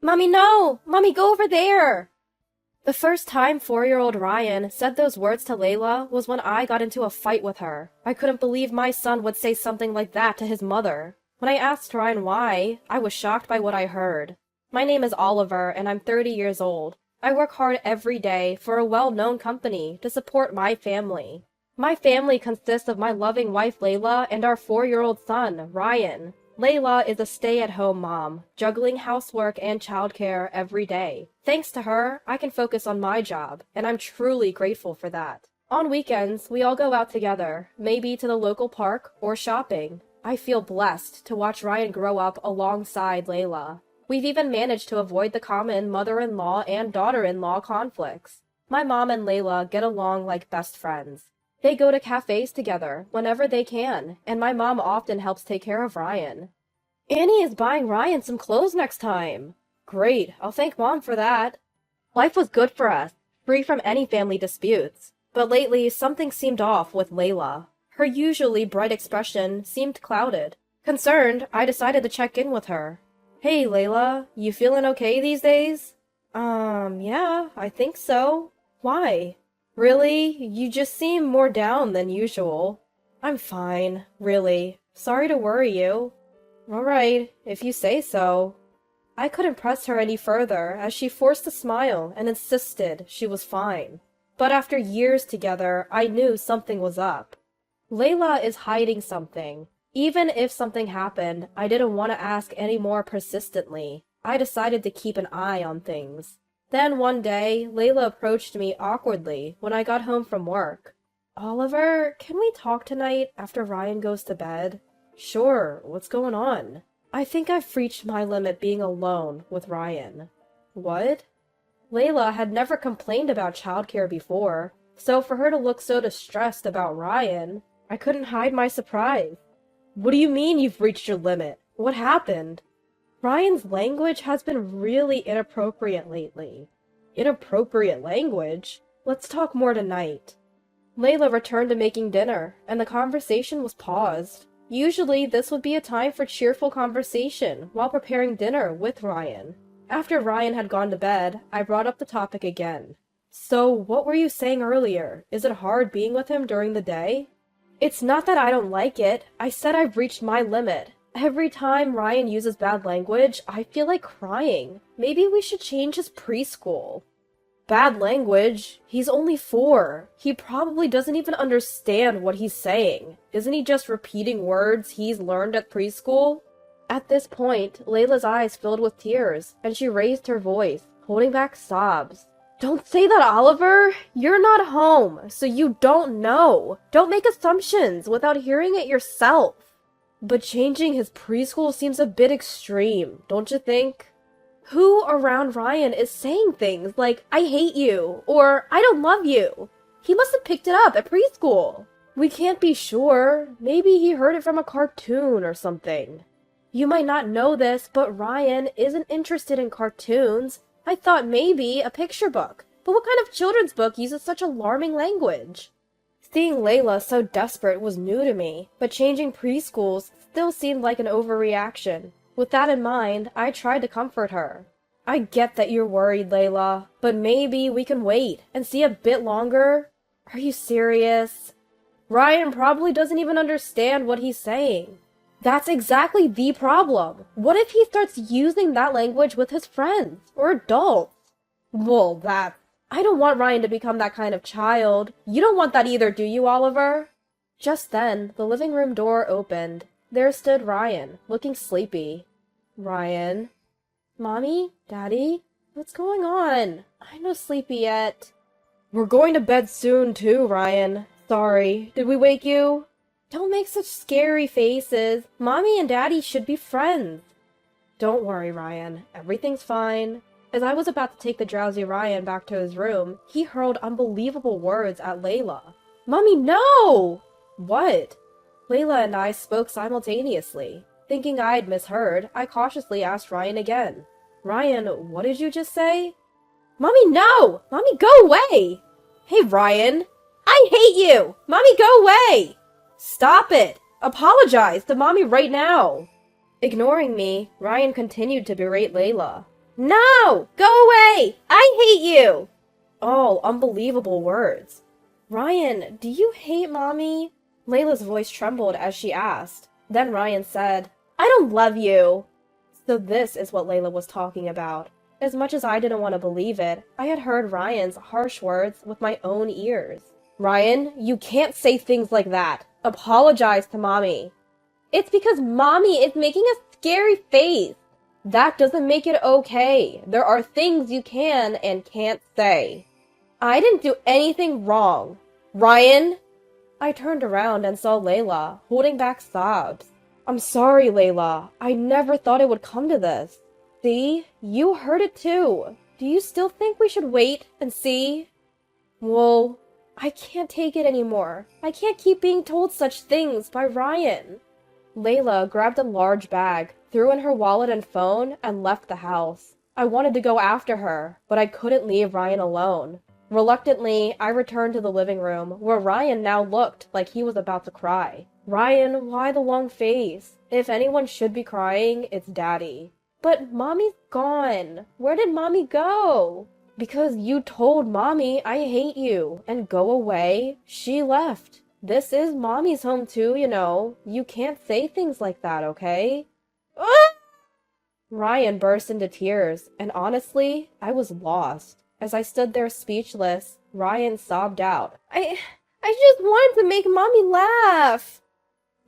Mommy, no! Mommy, go over there! The first time 4-year-old Ryan said those words to Layla was when I got into a fight with her. I couldn't believe my son would say something like that to his mother. When I asked Ryan why, I was shocked by what I heard. My name is Oliver, and I'm 30 years old. I work hard every day for a well-known company to support my family. My family consists of my loving wife Layla and our 4-year-old son, Ryan. Layla is a stay-at-home mom, juggling housework and childcare every day. Thanks to her, I can focus on my job, and I'm truly grateful for that. On weekends, we all go out together, maybe to the local park or shopping. I feel blessed to watch Ryan grow up alongside Layla. We've even managed to avoid the common mother-in-law and daughter-in-law conflicts. My mom and Layla get along like best friends. They go to cafes together whenever they can, and my mom often helps take care of Ryan. Annie is buying Ryan some clothes next time. Great, I'll thank Mom for that. Life was good for us, free from any family disputes. But lately, something seemed off with Layla. Her usually bright expression seemed clouded. Concerned, I decided to check in with her. Hey, Layla, you feeling okay these days? Yeah, I think so. Why? Really? You just seem more down than usual. I'm fine, really. Sorry to worry you. Alright, if you say so. I couldn't press her any further as she forced a smile and insisted she was fine. But after years together, I knew something was up. Layla is hiding something. Even if something happened, I didn't want to ask any more persistently. I decided to keep an eye on things. Then one day, Layla approached me awkwardly when I got home from work. Oliver, can we talk tonight after Ryan goes to bed? Sure, what's going on? I think I've reached my limit being alone with Ryan. What? Layla had never complained about childcare before, so for her to look so distressed about Ryan, I couldn't hide my surprise. What do you mean you've reached your limit? What happened? Ryan's language has been really inappropriate lately. Inappropriate language? Let's talk more tonight. Layla returned to making dinner, and the conversation was paused. Usually, this would be a time for cheerful conversation while preparing dinner with Ryan. After Ryan had gone to bed, I brought up the topic again. So, what were you saying earlier? Is it hard being with him during the day? It's not that I don't like it. I said I've reached my limit. Every time Ryan uses bad language, I feel like crying. Maybe we should change his preschool. Bad language? He's only 4. He probably doesn't even understand what he's saying. Isn't he just repeating words he's learned at preschool? At this point, Layla's eyes filled with tears, and she raised her voice, holding back sobs. Don't say that, Oliver! You're not home, so you don't know. Don't make assumptions without hearing it yourself. But changing his preschool seems a bit extreme, don't you think? Who around Ryan is saying things like, I hate you, or I don't love you? He must have picked it up at preschool. We can't be sure. Maybe he heard it from a cartoon or something. You might not know this, but Ryan isn't interested in cartoons. I thought maybe a picture book. But what kind of children's book uses such alarming language? Seeing Layla so desperate was new to me, but changing preschools still seemed like an overreaction. With that in mind, I tried to comfort her. I get that you're worried, Layla, but maybe we can wait and see a bit longer. Are you serious? Ryan probably doesn't even understand what he's saying. That's exactly the problem. What if he starts using that language with his friends or adults? Well, I don't want Ryan to become that kind of child. You don't want that either, do you, Oliver? Just then, the living room door opened. There stood Ryan, looking sleepy. Ryan? Mommy? Daddy? What's going on? I'm not sleepy yet. We're going to bed soon, too, Ryan. Sorry, did we wake you? Don't make such scary faces. Mommy and Daddy should be friends. Don't worry, Ryan. Everything's fine. As I was about to take the drowsy Ryan back to his room, he hurled unbelievable words at Layla. Mommy, no! What? Layla and I spoke simultaneously. Thinking I had misheard, I cautiously asked Ryan again. Ryan, what did you just say? Mommy, no! Mommy, go away! Hey, Ryan! I hate you! Mommy, go away! Stop it! Apologize to Mommy right now! Ignoring me, Ryan continued to berate Layla. No! Go away! I hate you! All unbelievable words. Ryan, do you hate Mommy? Layla's voice trembled as she asked. Then Ryan said, I don't love you. So this is what Layla was talking about. As much as I didn't want to believe it, I had heard Ryan's harsh words with my own ears. Ryan, you can't say things like that. Apologize to Mommy. It's because Mommy is making a scary face. That doesn't make it okay. There are things you can and can't say. I didn't do anything wrong. Ryan? I turned around and saw Layla, holding back sobs. I'm sorry, Layla. I never thought it would come to this. See? You heard it too. Do you still think we should wait and see? Well, I can't take it anymore. I can't keep being told such things by Ryan. Layla grabbed a large bag, threw in her wallet and phone, and left the house. I wanted to go after her, but I couldn't leave Ryan alone. Reluctantly, I returned to the living room, where Ryan now looked like he was about to cry. Ryan, why the long face? If anyone should be crying, it's Daddy. But Mommy's gone. Where did Mommy go? Because you told Mommy I hate you, and go away, she left. This is Mommy's home too, you know. You can't say things like that, okay? Ah! Ryan burst into tears, and honestly, I was lost. As I stood there speechless, Ryan sobbed out, I just wanted to make Mommy laugh.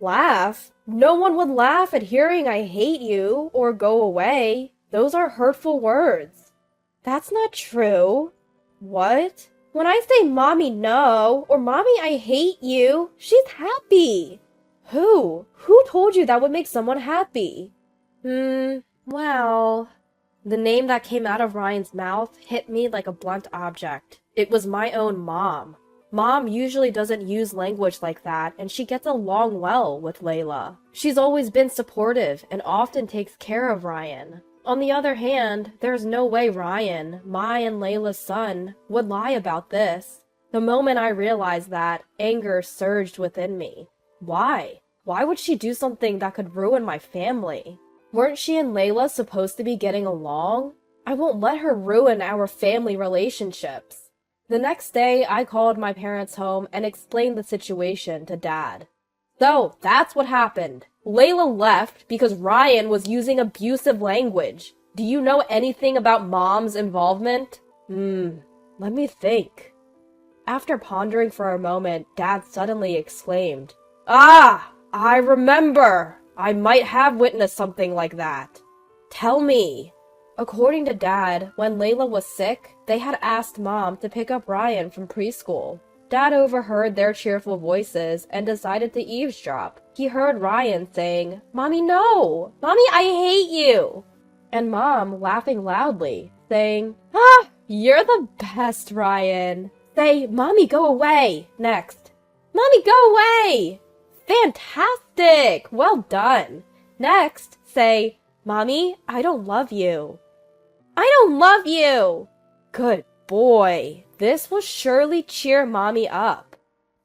Laugh? No one would laugh at hearing I hate you, or go away. Those are hurtful words. That's not true. What? When I say Mommy no, or Mommy I hate you, she's happy. Who? Who told you that would make someone happy? Well... The name that came out of Ryan's mouth hit me like a blunt object. It was my own mom. Mom usually doesn't use language like that, and she gets along well with Layla. She's always been supportive and often takes care of Ryan. On the other hand, there's no way Ryan, my and Layla's son, would lie about this. The moment I realized that, anger surged within me. Why? Why would she do something that could ruin my family? Weren't she and Layla supposed to be getting along? I won't let her ruin our family relationships. The next day, I called my parents home and explained the situation to Dad. So, that's what happened. Layla left because Ryan was using abusive language. Do you know anything about Mom's involvement? Let me think. After pondering for a moment, Dad suddenly exclaimed, Ah! I remember! I might have witnessed something like that. Tell me. According to Dad, when Layla was sick, they had asked Mom to pick up Ryan from preschool. Dad overheard their cheerful voices and decided to eavesdrop. He heard Ryan saying, Mommy, no! Mommy, I hate you! And Mom laughing loudly, saying, Ah, you're the best, Ryan. Say, Mommy, go away, next. Mommy, go away! Fantastic! Well done. Next, say, Mommy, I don't love you. I don't love you! Good boy. This will surely cheer Mommy up.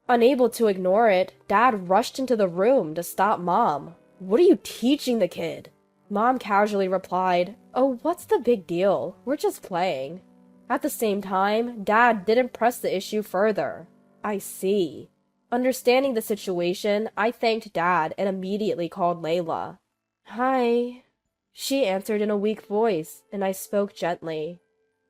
Unable to ignore it, Dad rushed into the room to stop Mom. What are you teaching the kid? Mom casually replied, Oh, what's the big deal? We're just playing. At the same time, Dad didn't press the issue further. I see. Understanding the situation, I thanked Dad and immediately called Layla. Hi. She answered in a weak voice, and I spoke gently.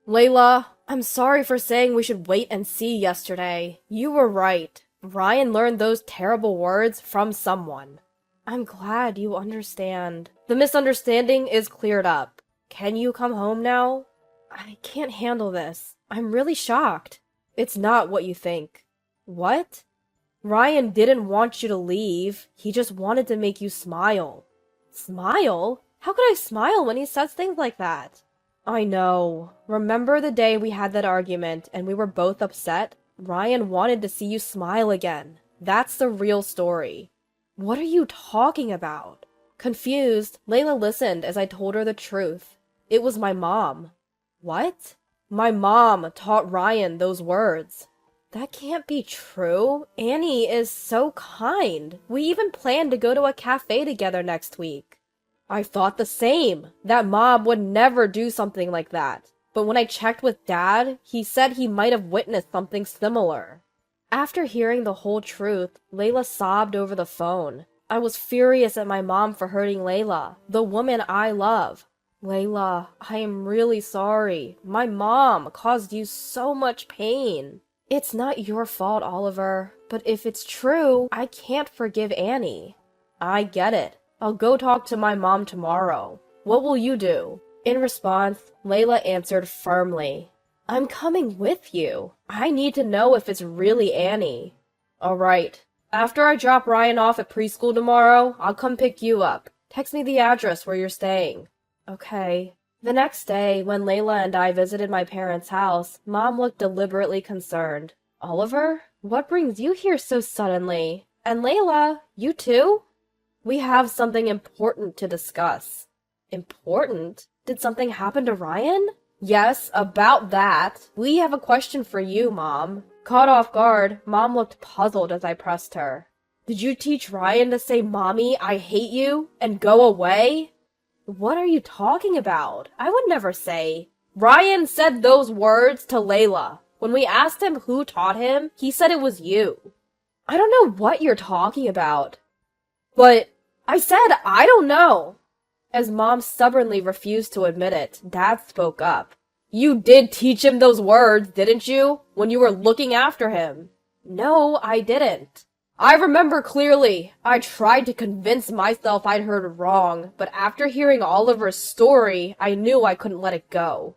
Layla, I'm sorry for saying we should wait and see yesterday. You were right. Ryan learned those terrible words from someone. I'm glad you understand. The misunderstanding is cleared up. Can you come home now? I can't handle this. I'm really shocked. It's not what you think. What? Ryan didn't want you to leave. He just wanted to make you smile. Smile? How could I smile when he says things like that? I know. Remember the day we had that argument and we were both upset? Ryan wanted to see you smile again. That's the real story. What are you talking about? Confused, Layla listened as I told her the truth. It was my mom. What? My mom taught Ryan those words. That can't be true. Annie is so kind. We even planned to go to a cafe together next week. I thought the same, that Mom would never do something like that. But when I checked with Dad, he said he might have witnessed something similar. After hearing the whole truth, Layla sobbed over the phone. I was furious at my mom for hurting Layla, the woman I love. Layla, I am really sorry. My mom caused you so much pain. It's not your fault, Oliver, but if it's true, I can't forgive Annie. I get it. I'll go talk to my mom tomorrow. What will you do? In response, Layla answered firmly, I'm coming with you. I need to know if it's really Annie. All right. After I drop Ryan off at preschool tomorrow, I'll come pick you up. Text me the address where you're staying. Okay. The next day, when Layla and I visited my parents' house, Mom looked deliberately concerned. Oliver? What brings you here so suddenly? And Layla, you too? We have something important to discuss. Important? Did something happen to Ryan? Yes, about that. We have a question for you, Mom. Caught off guard, Mom looked puzzled as I pressed her. Did you teach Ryan to say, Mommy, I hate you, and go away? What are you talking about? I would never say. Ryan said those words to Layla. When we asked him who taught him, he said it was you. I don't know what you're talking about. But I said I don't know. As Mom stubbornly refused to admit it, Dad spoke up. You did teach him those words, didn't you? When you were looking after him. No, I didn't. I remember clearly. I tried to convince myself I'd heard wrong, but after hearing Oliver's story, I knew I couldn't let it go.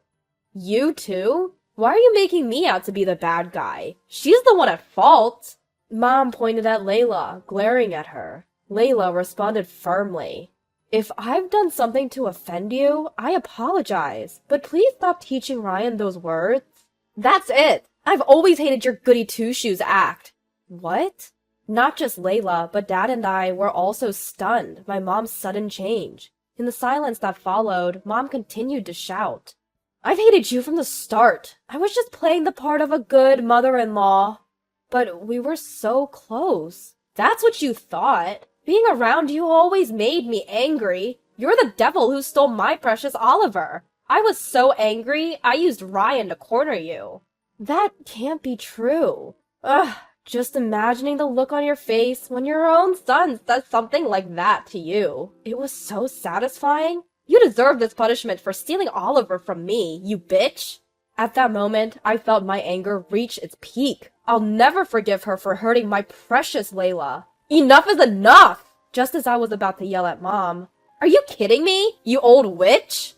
You too? Why are you making me out to be the bad guy? She's the one at fault. Mom pointed at Layla, glaring at her. Layla responded firmly. If I've done something to offend you, I apologize, but please stop teaching Ryan those words. That's it. I've always hated your goody two-shoes act. What? Not just Layla, but Dad and I were also stunned by Mom's sudden change. In the silence that followed, Mom continued to shout. I've hated you from the start. I was just playing the part of a good mother-in-law. But we were so close. That's what you thought. Being around you always made me angry. You're the devil who stole my precious Oliver. I was so angry, I used Ryan to corner you. That can't be true. Ugh, just imagining the look on your face when your own son says something like that to you. It was so satisfying. You deserve this punishment for stealing Oliver from me, you bitch. At that moment, I felt my anger reach its peak. I'll never forgive her for hurting my precious Layla. Enough is enough! Just as I was about to yell at Mom, Are you kidding me, you old witch?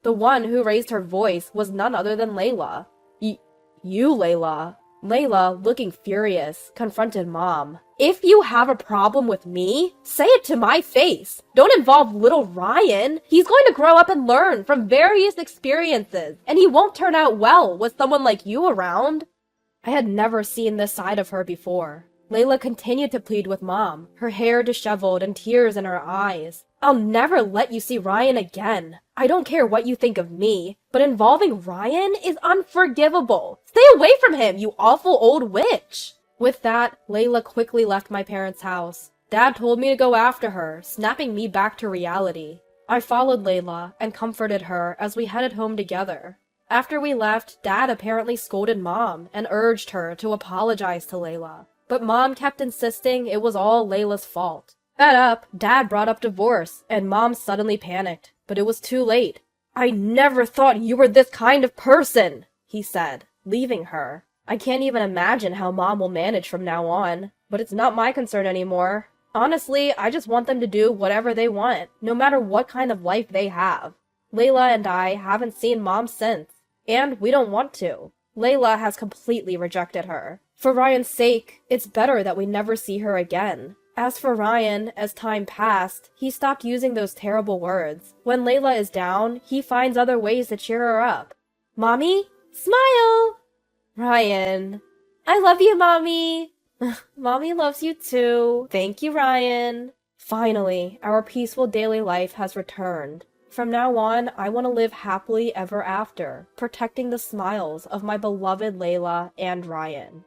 The one who raised her voice was none other than Layla. You, Layla. Layla, looking furious, confronted Mom. If you have a problem with me, say it to my face. Don't involve little Ryan. He's going to grow up and learn from various experiences, and he won't turn out well with someone like you around. I had never seen this side of her before. Layla continued to plead with Mom, her hair disheveled and tears in her eyes. I'll never let you see Ryan again. I don't care what you think of me, but involving Ryan is unforgivable. Stay away from him, you awful old witch! With that, Layla quickly left my parents' house. Dad told me to go after her, snapping me back to reality. I followed Layla and comforted her as we headed home together. After we left, Dad apparently scolded Mom and urged her to apologize to Layla. But Mom kept insisting it was all Layla's fault. Fed up, Dad brought up divorce, and Mom suddenly panicked. But it was too late. I never thought you were this kind of person, he said, leaving her. I can't even imagine how Mom will manage from now on, but it's not my concern anymore. Honestly, I just want them to do whatever they want, no matter what kind of life they have. Layla and I haven't seen Mom since, and we don't want to. Layla has completely rejected her. For Ryan's sake, it's better that we never see her again. As for Ryan, as time passed, he stopped using those terrible words. When Layla is down, he finds other ways to cheer her up. Mommy? Smile! Ryan. I love you, Mommy! Mommy loves you too. Thank you, Ryan. Finally, our peaceful daily life has returned. From now on, I want to live happily ever after, protecting the smiles of my beloved Layla and Ryan.